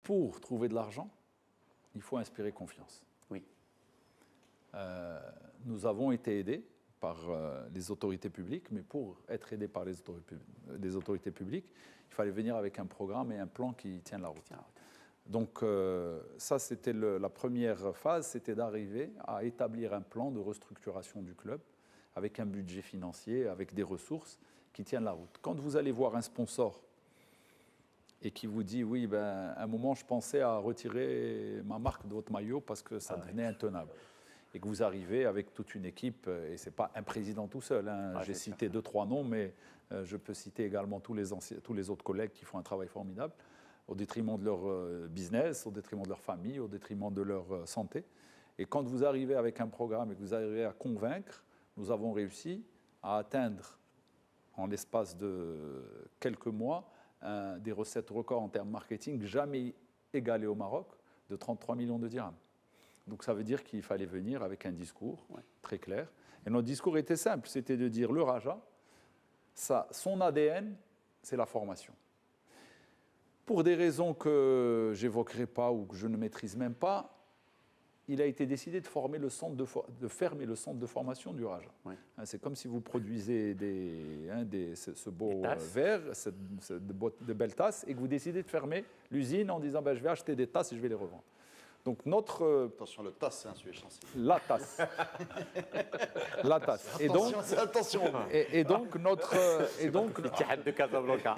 pour trouver de l'argent, il faut inspirer confiance. Oui. Nous avons été aidés par les autorités publiques, mais pour être aidés par les autorités publiques, il fallait venir avec un programme et un plan qui tienne la route. Donc ça, c'était la première phase, c'était d'arriver à établir un plan de restructuration du club avec un budget financier, avec des ressources qui tiennent la route. Quand vous allez voir un sponsor et qui vous dit « oui, ben, à un moment, je pensais à retirer ma marque de votre maillot parce que ça devenait intenable ». Et que vous arrivez avec toute une équipe, et ce n'est pas un président tout seul. J'ai cité 2-3 noms, mais je peux citer également tous les autres collègues qui font un travail formidable, au détriment de leur business, au détriment de leur famille, au détriment de leur santé. Et quand vous arrivez avec un programme et que vous arrivez à convaincre, nous avons réussi à atteindre, en l'espace de quelques mois, des recettes records en termes marketing jamais égalées au Maroc, de 33 millions de dirhams. Donc ça veut dire qu'il fallait venir avec un discours très clair. Et notre discours était simple, c'était de dire le Raja, son ADN, c'est la formation. Pour des raisons que j'évoquerai pas ou que je ne maîtrise même pas, il a été décidé de fermer le centre de formation du Raja. Oui. C'est comme si vous produisez ce beau verre, de belles tasses, et que vous décidez de fermer l'usine en disant je vais acheter des tasses et je vais les revendre. Donc attention, le tasse, c'est un sujet sensible. La tasse. La tasse. Et donc notre de Casablanca.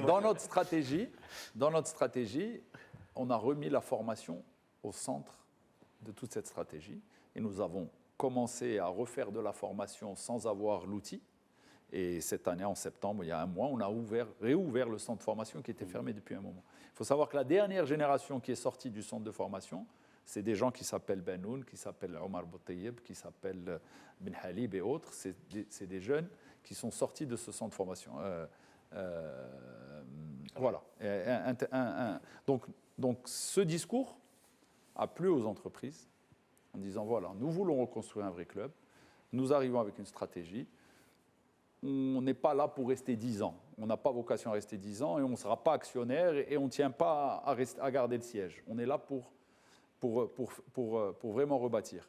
dans notre stratégie, on a remis la formation au centre de toute cette stratégie et nous avons commencé à refaire de la formation sans avoir l'outil. Et cette année, en septembre, il y a un mois, on a réouvert le centre de formation qui était fermé depuis un moment. Il faut savoir que la dernière génération qui est sortie du centre de formation, c'est des gens qui s'appellent Benoun, qui s'appellent Omar Boutayeb, qui s'appellent Ben Halib et autres. C'est des jeunes qui sont sortis de ce centre de formation. Voilà. Donc ce discours a plu aux entreprises en disant voilà, nous voulons reconstruire un vrai club, nous arrivons avec une stratégie. On n'est pas là pour rester 10 ans. On n'a pas vocation à rester 10 ans et on ne sera pas actionnaire et on ne tient pas à garder le siège. On est là pour vraiment rebâtir.